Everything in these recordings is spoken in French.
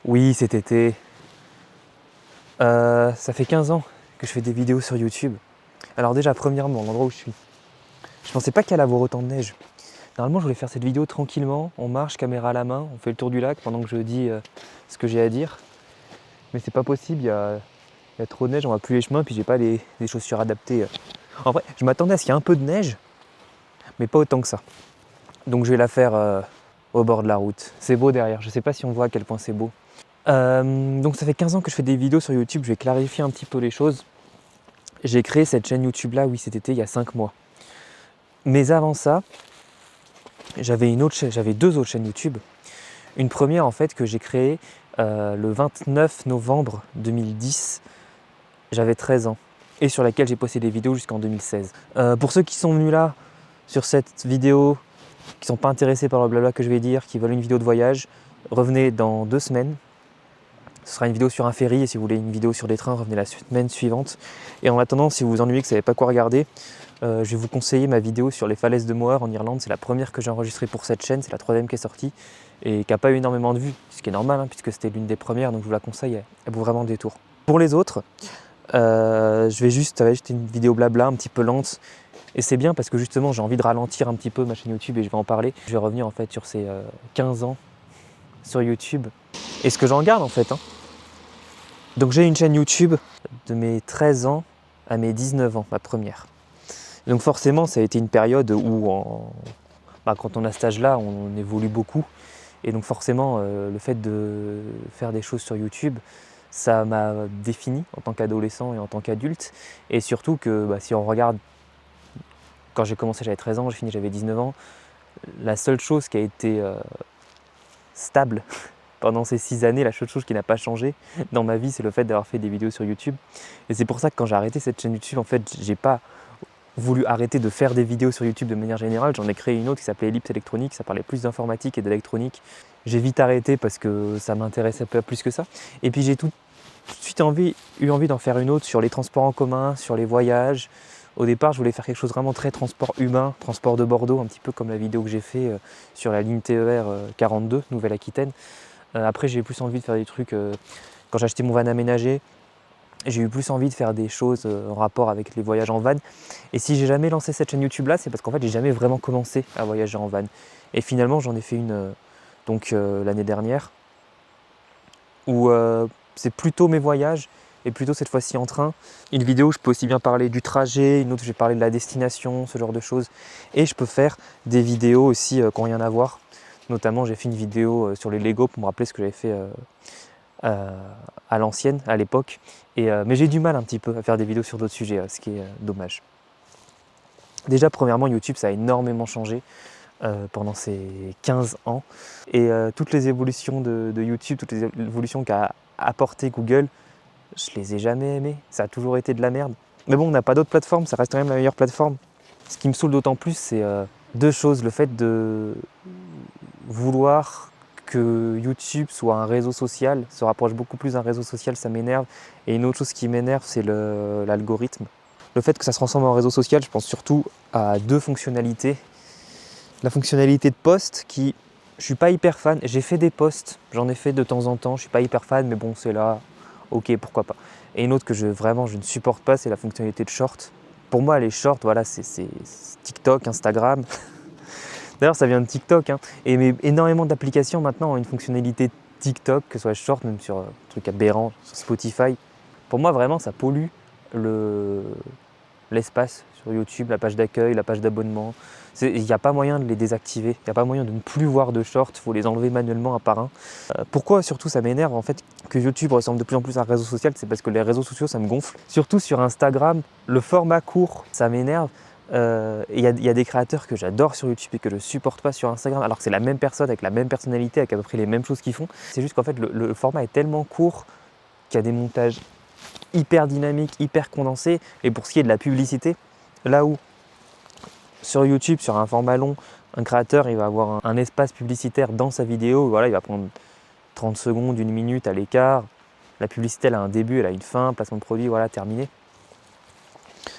Oui, cet été. Ça fait 15 ans que je fais des vidéos sur YouTube. Alors déjà, premièrement, l'endroit où je suis. Je pensais pas qu'il allait avoir autant de neige. Normalement, je voulais faire cette vidéo tranquillement. On marche, caméra à la main, on fait le tour du lac pendant que je dis ce que j'ai à dire. Mais c'est pas possible, il y a trop de neige, on voit plus les chemins, puis j'ai pas les chaussures adaptées. En vrai, je m'attendais à ce qu'il y ait un peu de neige, mais pas autant que ça. Donc je vais la faire au bord de la route. C'est beau derrière, je sais pas si on voit à quel point c'est beau. Donc ça fait 15 ans que je fais des vidéos sur YouTube, je vais clarifier un petit peu les choses. J'ai créé cette chaîne YouTube là, oui, cet été, il y a 5 mois. Mais avant ça, j'avais deux autres chaînes YouTube. Une première en fait que j'ai créée le 29 novembre 2010, j'avais 13 ans, et sur laquelle j'ai posté des vidéos jusqu'en 2016. Pour ceux qui sont venus là, sur cette vidéo, qui ne sont pas intéressés par le blabla que je vais dire, qui veulent une vidéo de voyage, revenez dans 2 semaines. Ce sera une vidéo sur un ferry, et si vous voulez une vidéo sur des trains, revenez la semaine suivante. Et en attendant, si vous vous ennuyez, que vous ne savez pas quoi regarder, je vais vous conseiller ma vidéo sur les falaises de Moher en Irlande. C'est la première que j'ai enregistrée pour cette chaîne, c'est la 3e qui est sortie, et qui n'a pas eu énormément de vues, ce qui est normal, hein, puisque c'était l'une des premières, donc je vous la conseille, elle vaut vraiment le détour. Pour les autres, je vais juste une vidéo blabla, un petit peu lente, et c'est bien parce que justement j'ai envie de ralentir un petit peu ma chaîne YouTube, et je vais en parler. Je vais revenir en fait sur ces 15 ans sur YouTube, et ce que j'en garde en fait, hein. Donc j'ai une chaîne YouTube de mes 13 ans à mes 19 ans, ma première. Donc forcément, ça a été une période où, quand on a cet âge-là, on évolue beaucoup. Et donc forcément, le fait de faire des choses sur YouTube, ça m'a défini en tant qu'adolescent et en tant qu'adulte. Et surtout que si on regarde, quand j'ai commencé, j'avais 13 ans, j'ai fini, j'avais 19 ans. La seule chose qui a été stable pendant ces 6 années, la seule chose qui n'a pas changé dans ma vie, c'est le fait d'avoir fait des vidéos sur YouTube. Et c'est pour ça que quand j'ai arrêté cette chaîne YouTube, en fait, j'ai pas voulu arrêter de faire des vidéos sur YouTube de manière générale. J'en ai créé une autre qui s'appelait Ellipse électronique, ça parlait plus d'informatique et d'électronique. J'ai vite arrêté parce que ça m'intéressait pas plus que ça. Et puis j'ai tout de suite eu envie d'en faire une autre sur les transports en commun, sur les voyages. Au départ, je voulais faire quelque chose vraiment très transport humain, transport de Bordeaux, un petit peu comme la vidéo que j'ai fait sur la ligne TER 42, Nouvelle-Aquitaine. Après, j'ai eu plus envie de faire des trucs, quand j'ai acheté mon van aménagé, j'ai eu plus envie de faire des choses en rapport avec les voyages en van. Et si j'ai jamais lancé cette chaîne YouTube là, c'est parce qu'en fait j'ai jamais vraiment commencé à voyager en van. Et finalement j'en ai fait une l'année dernière, où c'est plutôt mes voyages, et plutôt cette fois-ci en train. Une vidéo où je peux aussi bien parler du trajet, une autre où je vais parler de la destination, ce genre de choses. Et je peux faire des vidéos aussi qui n'ont rien à voir. Notamment j'ai fait une vidéo sur les Lego pour me rappeler ce que j'avais fait à l'ancienne, à l'époque. Mais j'ai du mal un petit peu à faire des vidéos sur d'autres sujets, ce qui est dommage. Déjà, premièrement, YouTube, ça a énormément changé pendant ces 15 ans. Et toutes les évolutions de YouTube, toutes les évolutions qu'a apporté Google, je les ai jamais aimées. Ça a toujours été de la merde. Mais bon, on n'a pas d'autre plateforme, ça reste quand même la meilleure plateforme. Ce qui me saoule d'autant plus, c'est deux choses. Le fait de vouloir que YouTube soit un réseau social, se rapproche beaucoup plus d'un réseau social, ça m'énerve. Et une autre chose qui m'énerve, c'est l'algorithme. Le fait que ça se transforme en réseau social, je pense surtout à deux fonctionnalités. La fonctionnalité de post qui, je suis pas hyper fan. J'ai fait des posts, j'en ai fait de temps en temps, je suis pas hyper fan, mais bon, c'est là, ok, pourquoi pas. Et une autre que je ne supporte pas, c'est la fonctionnalité de short. Pour moi, les shorts, voilà, c'est TikTok, Instagram. D'ailleurs, ça vient de TikTok, hein. Mais énormément d'applications maintenant ont une fonctionnalité TikTok, que ce soit short, même sur un truc aberrant, sur Spotify. Pour moi, vraiment, ça pollue l'espace sur YouTube, la page d'accueil, la page d'abonnement. Il n'y a pas moyen de les désactiver, il n'y a pas moyen de ne plus voir de shorts, il faut les enlever manuellement un par un. Pourquoi surtout ça m'énerve en fait que YouTube ressemble de plus en plus à un réseau social, c'est parce que les réseaux sociaux ça me gonfle. Surtout sur Instagram, le format court, ça m'énerve. Il y a des créateurs que j'adore sur YouTube et que je supporte pas sur Instagram, alors que c'est la même personne avec la même personnalité, avec à peu près les mêmes choses qu'ils font. C'est juste qu'en fait le format est tellement court qu'il y a des montages hyper dynamiques, hyper condensés. Et pour ce qui est de la publicité, là où sur YouTube, sur un format long, un créateur il va avoir un espace publicitaire dans sa vidéo, voilà, il va prendre 30 secondes, 1 minute à l'écart. La publicité elle a un début, elle a une fin, placement de produit, voilà, terminé.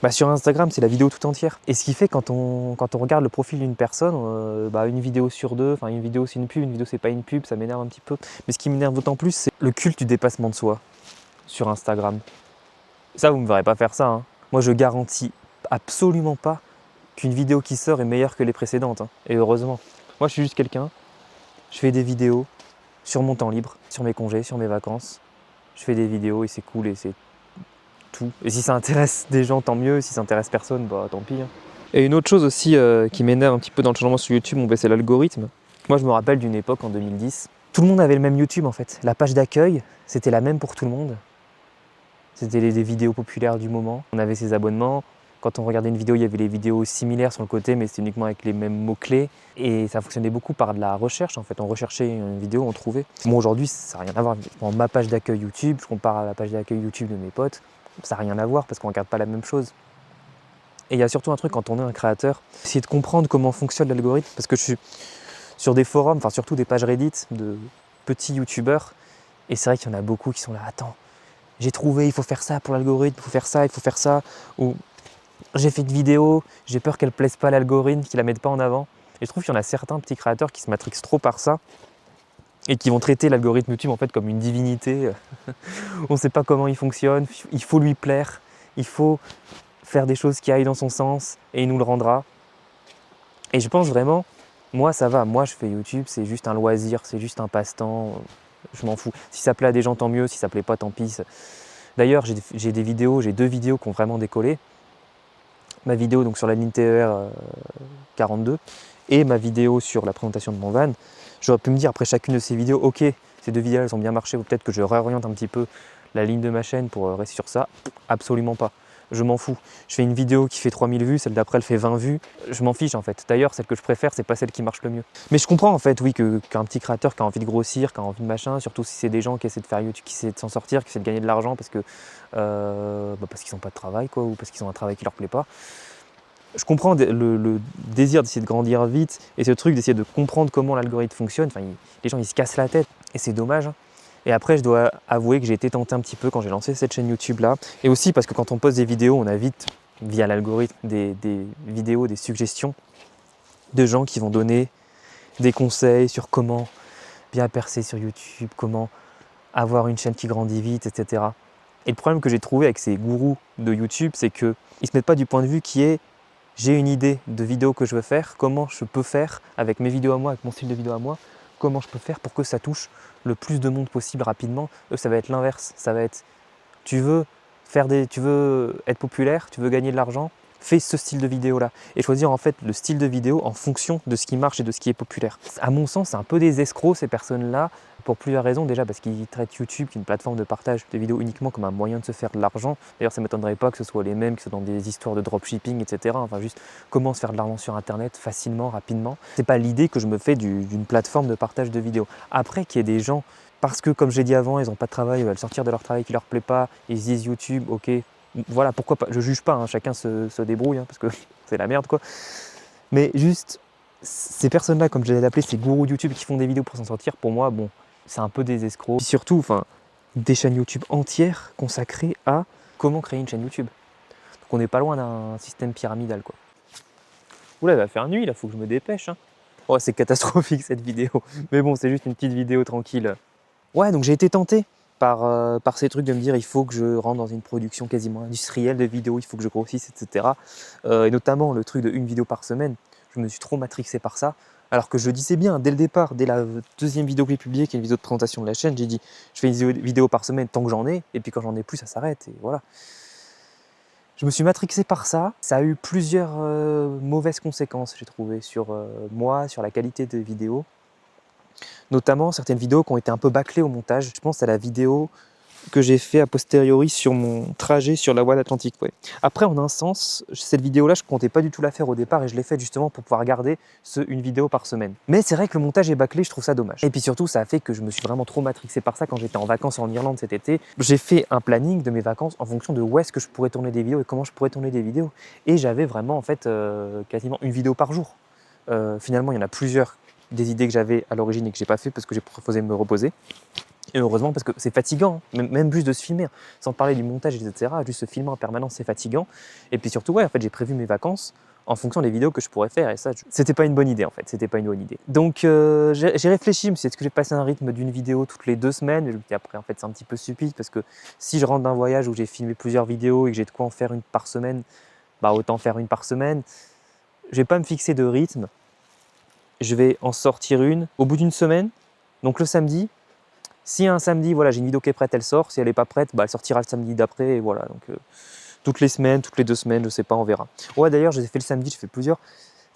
Bah, sur Instagram, c'est la vidéo tout entière. Et ce qui fait quand on regarde le profil d'une personne, une vidéo sur deux, enfin une vidéo c'est une pub, une vidéo c'est pas une pub, ça m'énerve un petit peu. Mais ce qui m'énerve d'autant plus, c'est le culte du dépassement de soi sur Instagram. Ça, vous me verrez pas faire ça, hein. Moi, je garantis absolument pas qu'une vidéo qui sort est meilleure que les précédentes, hein. Et heureusement. Moi, je suis juste quelqu'un, je fais des vidéos sur mon temps libre, sur mes congés, sur mes vacances. Je fais des vidéos et c'est cool et c'est tout. Et si ça intéresse des gens, tant mieux. Si ça intéresse personne, bah tant pis, hein. Et une autre chose aussi qui m'énerve un petit peu dans le changement sur YouTube, c'est l'algorithme. Moi, je me rappelle d'une époque en 2010, tout le monde avait le même YouTube en fait. La page d'accueil, c'était la même pour tout le monde. C'était des vidéos populaires du moment. On avait ses abonnements. Quand on regardait une vidéo, il y avait les vidéos similaires sur le côté, mais c'était uniquement avec les mêmes mots-clés. Et ça fonctionnait beaucoup par de la recherche, en fait. On recherchait une vidéo, on trouvait. Bon, aujourd'hui, ça n'a rien à voir. Je prends ma page d'accueil YouTube, je compare à la page d'accueil YouTube de mes potes. Ça n'a rien à voir parce qu'on ne regarde pas la même chose. Et il y a surtout un truc quand on est un créateur, essayer de comprendre comment fonctionne l'algorithme. Parce que je suis sur des forums, enfin surtout des pages Reddit de petits youtubeurs. Et c'est vrai qu'il y en a beaucoup qui sont là, attends, j'ai trouvé, il faut faire ça pour l'algorithme, il faut faire ça, il faut faire ça. Ou j'ai fait une vidéo, j'ai peur qu'elle ne plaise pas à l'algorithme, qu'il ne la mette pas en avant. Et je trouve qu'il y en a certains petits créateurs qui se matrixent trop par ça et qui vont traiter l'algorithme YouTube en fait comme une divinité. On ne sait pas comment il fonctionne, il faut lui plaire, il faut faire des choses qui aillent dans son sens et il nous le rendra. Et je pense vraiment, moi ça va, moi je fais YouTube, c'est juste un loisir, c'est juste un passe-temps, je m'en fous. Si ça plaît à des gens, tant mieux, si ça plaît pas, tant pis. D'ailleurs, j'ai deux vidéos qui ont vraiment décollé. Ma vidéo donc sur la ligne TER 42 et ma vidéo sur la présentation de mon van. J'aurais pu me dire après chacune de ces vidéos, ok, ces deux vidéos elles ont bien marché, ou peut-être que je réoriente un petit peu la ligne de ma chaîne pour rester sur ça. Absolument pas. Je m'en fous. Je fais une vidéo qui fait 3000 vues, celle d'après elle fait 20 vues. Je m'en fiche en fait. D'ailleurs, celle que je préfère, c'est pas celle qui marche le mieux. Mais je comprends en fait, oui, qu'un petit créateur qui a envie de grossir, qui a envie de machin, surtout si c'est des gens qui essaient de faire YouTube, qui essaient de s'en sortir, qui essaient de gagner de l'argent parce qu'ils n'ont pas de travail, quoi, ou parce qu'ils ont un travail qui leur plaît pas. Je comprends le désir d'essayer de grandir vite et ce truc d'essayer de comprendre comment l'algorithme fonctionne. Enfin, les gens ils se cassent la tête et c'est dommage, hein. Et après, je dois avouer que j'ai été tenté un petit peu quand j'ai lancé cette chaîne YouTube là. Et aussi parce que quand on poste des vidéos, on a vite, via l'algorithme, des vidéos, des suggestions de gens qui vont donner des conseils sur comment bien percer sur YouTube, comment avoir une chaîne qui grandit vite, etc. Et le problème que j'ai trouvé avec ces gourous de YouTube, c'est qu'ils ne se mettent pas du point de vue qui est j'ai une idée de vidéo que je veux faire, comment je peux faire avec mes vidéos à moi, avec mon style de vidéo à moi, comment je peux faire pour que ça touche le plus de monde possible rapidement. Eux, ça va être l'inverse, ça va être tu veux être populaire, tu veux gagner de l'argent, fais ce style de vidéo là et choisir en fait le style de vidéo en fonction de ce qui marche et de ce qui est populaire. À mon sens, c'est un peu des escrocs ces personnes-là pour plusieurs raisons. Déjà parce qu'ils traitent YouTube, qui est une plateforme de partage de vidéos, uniquement comme un moyen de se faire de l'argent. D'ailleurs, ça ne m'étonnerait pas que ce soit les mêmes qui sont dans des histoires de dropshipping, etc. Enfin, juste comment se faire de l'argent sur Internet facilement, rapidement. C'est pas l'idée que je me fais d'une plateforme de partage de vidéos. Après, qu'il y ait des gens, parce que comme j'ai dit avant, ils n'ont pas de travail, ils veulent sortir de leur travail qui leur plaît pas, ils se disent YouTube, ok, voilà, pourquoi pas. Je juge pas, hein, chacun se débrouille, hein, parce que c'est la merde, quoi. Mais juste, ces personnes-là, comme je les ai appelées, ces gourous YouTube qui font des vidéos pour s'en sortir, pour moi, bon, c'est un peu des escrocs. Puis surtout, enfin, des chaînes YouTube entières consacrées à comment créer une chaîne YouTube. Donc on n'est pas loin d'un système pyramidal, quoi. Oula, il va faire nuit, là, faut que je me dépêche, hein. Oh, c'est catastrophique cette vidéo. Mais bon, c'est juste une petite vidéo tranquille. Ouais, donc j'ai été tenté par ces trucs de me dire il faut que je rentre dans une production quasiment industrielle de vidéos, il faut que je grossisse, etc. Et notamment le truc de une vidéo par semaine. Je me suis trop matrixé par ça. Alors que je disais bien dès le départ, dès la deuxième vidéo que j'ai publiée, qui est une vidéo de présentation de la chaîne, j'ai dit je fais une vidéo par semaine tant que j'en ai, et puis quand j'en ai plus, ça s'arrête. Et voilà. Je me suis matrixé par ça. Ça a eu plusieurs mauvaises conséquences, j'ai trouvé, sur moi, sur la qualité des vidéos. Notamment certaines vidéos qui ont été un peu bâclées au montage. Je pense à la vidéo que j'ai fait a posteriori sur mon trajet sur la voie atlantique. Ouais. Après, en un sens, cette vidéo-là, je ne comptais pas du tout la faire au départ et je l'ai faite justement pour pouvoir garder une vidéo par semaine. Mais c'est vrai que le montage est bâclé, je trouve ça dommage. Et puis surtout, ça a fait que je me suis vraiment trop matrixé par ça quand j'étais en vacances en Irlande cet été. J'ai fait un planning de mes vacances en fonction de où est-ce que je pourrais tourner des vidéos et comment je pourrais tourner des vidéos. Et j'avais vraiment en fait quasiment une vidéo par jour. Finalement, il y en a plusieurs des idées que j'avais à l'origine et que j'ai pas fait parce que j'ai proposé de me reposer. Et heureusement, parce que c'est fatigant, même juste de se filmer, sans parler du montage, etc. Juste se filmer en permanence, c'est fatigant. Et puis surtout, ouais, en fait, j'ai prévu mes vacances en fonction des vidéos que je pourrais faire. Et ça, c'était pas une bonne idée, en fait. C'était pas une bonne idée. Donc, j'ai réfléchi, je me suis dit, est-ce que je vais passer un rythme d'une vidéo toutes les 2 semaines? Et je me dis, après, en fait, c'est un petit peu stupide, parce que si je rentre d'un voyage où j'ai filmé plusieurs vidéos et que j'ai de quoi en faire une par semaine, bah autant faire une par semaine. Je vais pas me fixer de rythme. Je vais en sortir une au bout d'une semaine, donc le samedi. Si un samedi, voilà, j'ai une vidéo qui est prête, elle sort. Si elle n'est pas prête, bah, elle sortira le samedi d'après. Et voilà, donc toutes les semaines, toutes les 2 semaines, je sais pas, on verra. Ouais, d'ailleurs, j'ai fait le samedi, j'ai fait plusieurs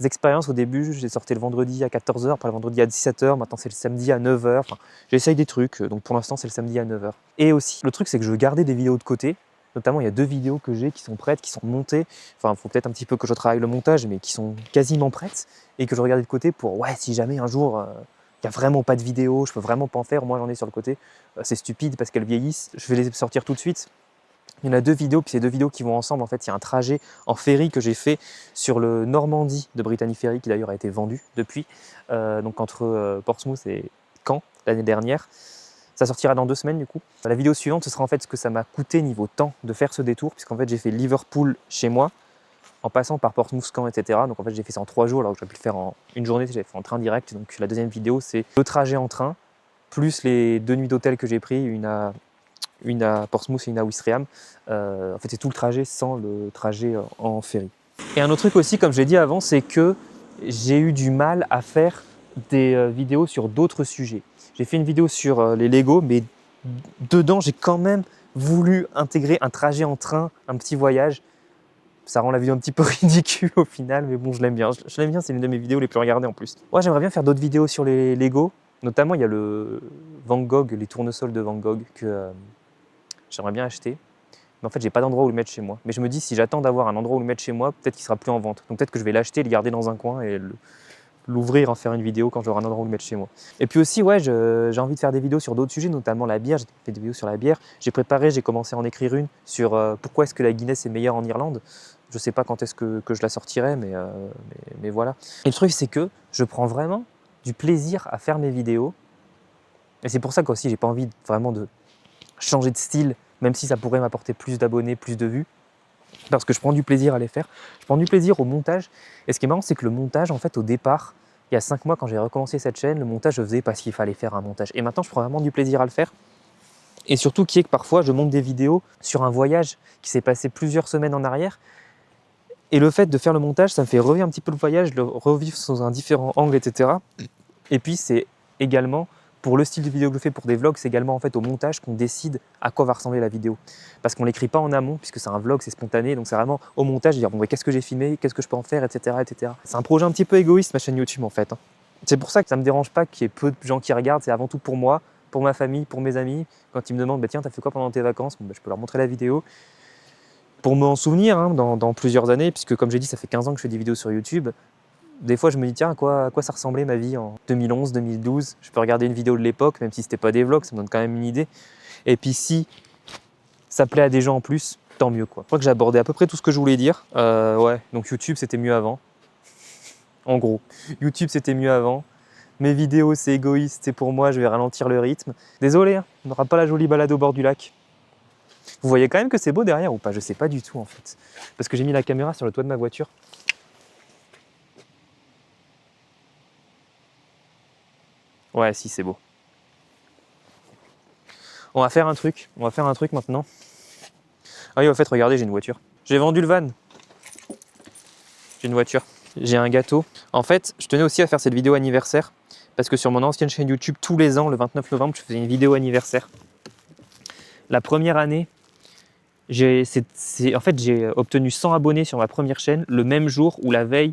expériences au début. J'ai sorti le vendredi à 14h, après le vendredi à 17h. Maintenant, c'est le samedi à 9h. Enfin, j'essaye des trucs, donc pour l'instant, c'est le samedi à 9h. Et aussi, le truc, c'est que je veux garder des vidéos de côté. Notamment, il y a 2 vidéos que j'ai qui sont prêtes, qui sont montées. Enfin, il faut peut-être un petit peu que je travaille le montage, mais qui sont quasiment prêtes et que je regarde de côté pour, ouais, si jamais un jour, il n'y a vraiment pas de vidéo, je peux vraiment pas en faire, moi j'en ai sur le côté. C'est stupide parce qu'elles vieillissent. Je vais les sortir tout de suite. Il y en a 2 vidéos, puis c'est 2 vidéos qui vont ensemble. En fait, il y a un trajet en ferry que j'ai fait sur le Normandie de Brittany Ferry, qui d'ailleurs a été vendu depuis, donc entre Portsmouth et Caen l'année dernière. Ça sortira dans 2 semaines du coup. La vidéo suivante, ce sera en fait ce que ça m'a coûté niveau temps de faire ce détour, puisqu'en fait j'ai fait Liverpool chez moi, en passant par Portsmouth, Caen, etc. Donc en fait j'ai fait ça en 3 jours, alors que j'aurais pu le faire en une journée, j'ai fait en train direct. Donc la deuxième vidéo, c'est le trajet en train, plus les 2 nuits d'hôtel que j'ai pris, une à Portsmouth et une à Ouistreham. En fait c'est tout le trajet sans le trajet en ferry. Et un autre truc aussi, comme je l'ai dit avant, c'est que j'ai eu du mal à faire des vidéos sur d'autres sujets. J'ai fait une vidéo sur les Lego, mais dedans, j'ai quand même voulu intégrer un trajet en train, un petit voyage. Ça rend la vidéo un petit peu ridicule au final, mais bon, je l'aime bien. Je l'aime bien, c'est une de mes vidéos les plus regardées en plus. Moi, j'aimerais bien faire d'autres vidéos sur les Lego. Notamment, il y a le Van Gogh, les tournesols de Van Gogh que j'aimerais bien acheter. Mais en fait, j'ai pas d'endroit où le mettre chez moi. Mais je me dis, si j'attends d'avoir un endroit où le mettre chez moi, peut-être qu'il sera plus en vente. Donc peut-être que je vais l'acheter, le garder dans un coin et l'ouvrir, en faire une vidéo quand j'aurai un endroit où le mettre chez moi. Et puis aussi, ouais, j'ai envie de faire des vidéos sur d'autres sujets, notamment la bière. J'ai fait des vidéos sur la bière. J'ai commencé à en écrire une sur pourquoi est-ce que la Guinness est meilleure en Irlande. Je sais pas quand est-ce que je la sortirai, mais voilà. Et le truc, c'est que je prends vraiment du plaisir à faire mes vidéos. Et c'est pour ça qu'aussi, j'ai pas envie vraiment de changer de style, même si ça pourrait m'apporter plus d'abonnés, plus de vues. Parce que je prends du plaisir à les faire. Je prends du plaisir au montage. Et ce qui est marrant, c'est que le montage, en fait, au départ, il y a 5 mois, quand j'ai recommencé cette chaîne, le montage, je faisais parce qu'il fallait faire un montage. Et maintenant, je prends vraiment du plaisir à le faire. Et surtout, qui est que parfois, je monte des vidéos sur un voyage qui s'est passé plusieurs semaines en arrière. Et le fait de faire le montage, ça me fait revivre un petit peu le voyage, le revivre sous un différent angle, etc. Et puis, c'est également, pour le style de vidéo que je fais pour des vlogs, c'est également en fait au montage qu'on décide à quoi va ressembler la vidéo. Parce qu'on ne l'écrit pas en amont, puisque c'est un vlog, c'est spontané, donc c'est vraiment au montage, dire bon, ouais, qu'est-ce que j'ai filmé, qu'est-ce que je peux en faire, etc. etc. C'est un projet un petit peu égoïste, ma chaîne YouTube en fait. C'est pour ça que ça ne me dérange pas qu'il y ait peu de gens qui regardent, c'est avant tout pour moi, pour ma famille, pour mes amis. Quand ils me demandent, bah, tiens, t'as fait quoi pendant tes vacances, bon, bah, je peux leur montrer la vidéo. Pour m'en souvenir dans plusieurs années, puisque comme j'ai dit, ça fait 15 ans que je fais des vidéos sur YouTube. Des fois, je me dis, tiens, à quoi ça ressemblait ma vie en 2011, 2012. Je peux regarder une vidéo de l'époque, même si c'était pas des vlogs, ça me donne quand même une idée. Et puis si ça plaît à des gens en plus, tant mieux quoi. Je crois que j'ai abordé à peu près tout ce que je voulais dire. Ouais, donc YouTube, c'était mieux avant. En gros, YouTube, c'était mieux avant. Mes vidéos, c'est égoïste, c'est pour moi, je vais ralentir le rythme. Désolé, hein, on n'aura pas la jolie balade au bord du lac. Vous voyez quand même que c'est beau derrière ou pas? Je sais pas du tout en fait. Parce que j'ai mis la caméra sur le toit de ma voiture. Ouais, si, c'est beau. On va faire un truc maintenant. Ah oui, en fait, regardez, j'ai une voiture. J'ai vendu le van. J'ai une voiture. J'ai un gâteau. En fait, je tenais aussi à faire cette vidéo anniversaire parce que sur mon ancienne chaîne YouTube, tous les ans, le 29 novembre, je faisais une vidéo anniversaire. La première année, j'ai obtenu 100 abonnés sur ma première chaîne le même jour ou la veille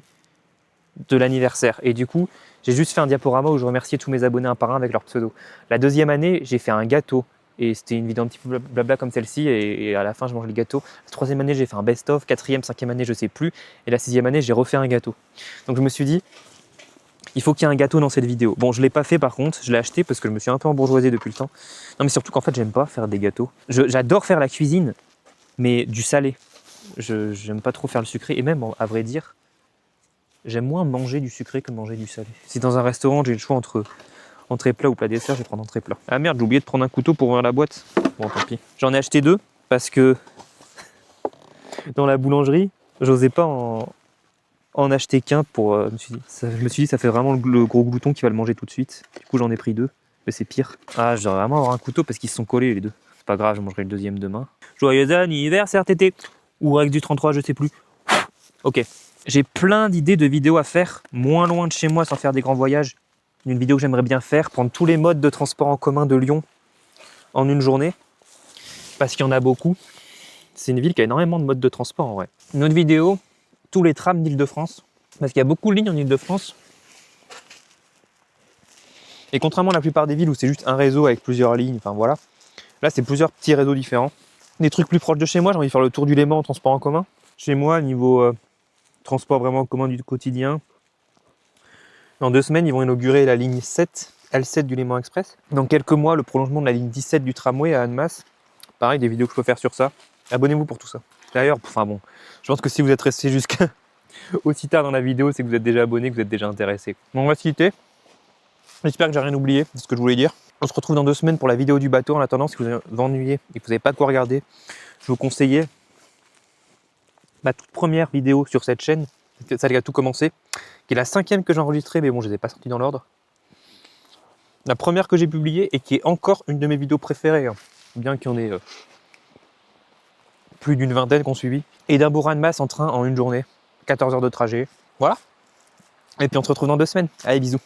de l'anniversaire. Et du coup, j'ai juste fait un diaporama où je remerciais tous mes abonnés un par un avec leur pseudo. La deuxième année, j'ai fait un gâteau. Et c'était une vidéo un petit peu blabla comme celle-ci. Et à la fin, je mange le gâteau. La troisième année, j'ai fait un best-of. Quatrième, cinquième année, je sais plus. Et la sixième année, j'ai refait un gâteau. Donc je me suis dit, il faut qu'il y ait un gâteau dans cette vidéo. Bon, je ne l'ai pas fait par contre. Je l'ai acheté parce que je me suis un peu embourgeoisé depuis le temps. Non, mais surtout qu'en fait, j'aime pas faire des gâteaux. J'adore faire la cuisine, mais du salé. Je n'aime pas trop faire le sucré. Et même, à vrai dire, j'aime moins manger du sucré que manger du salé. Si dans un restaurant, j'ai le choix Entrée plat ou plat dessert, je vais prendre entrée plat. Ah merde, j'ai oublié de prendre un couteau pour ouvrir la boîte. Bon, tant pis. J'en ai acheté 2 parce que dans la boulangerie, j'osais pas en acheter qu'un pour. Je me suis dit, ça fait vraiment le gros glouton qui va le manger tout de suite. Du coup, j'en ai pris 2. Mais c'est pire. Ah, je devrais vraiment avoir un couteau parce qu'ils se sont collés les deux. C'est pas grave, je mangerai le deuxième demain. Joyeux anniversaire, Tété. Ou Rex du 33, je sais plus. Ok. J'ai plein d'idées de vidéos à faire, moins loin de chez moi, sans faire des grands voyages. Une vidéo que j'aimerais bien faire, prendre tous les modes de transport en commun de Lyon en une journée. Parce qu'il y en a beaucoup. C'est une ville qui a énormément de modes de transport en vrai. Une autre vidéo, tous les trams d'Île-de-France. Parce qu'il y a beaucoup de lignes en Île-de-France. Et contrairement à la plupart des villes où c'est juste un réseau avec plusieurs lignes, enfin voilà. Là, c'est plusieurs petits réseaux différents. Des trucs plus proches de chez moi, j'ai envie de faire le tour du Léman en transport en commun. Chez moi, niveau transport vraiment en commun du quotidien, dans 2 semaines, ils vont inaugurer la ligne 7, L7 du Léman Express. Dans quelques mois, le prolongement de la ligne 17 du tramway à Annemasse. Pareil, des vidéos que je peux faire sur ça. Abonnez-vous pour tout ça. D'ailleurs, enfin bon, je pense que si vous êtes resté jusqu'à aussi tard dans la vidéo, c'est que vous êtes déjà abonné, que vous êtes déjà intéressé. Bon, on va se quitter. J'espère que j'ai rien oublié de ce que je voulais dire. On se retrouve dans 2 semaines pour la vidéo du bateau. En attendant, si vous vous ennuyez et que vous n'avez pas de quoi regarder, je vous conseillais ma toute première vidéo sur cette chaîne, ça a tout commencé, qui est la 5e que j'ai enregistrée, mais bon, je ne les ai pas sortis dans l'ordre. La première que j'ai publiée et qui est encore une de mes vidéos préférées, hein, bien qu'il y en ait plus d'une vingtaine qu'on suivi. Édimbourg Annemasse en train en une journée, 14 heures de trajet. Voilà. Et puis on se retrouve dans 2 semaines. Allez, bisous.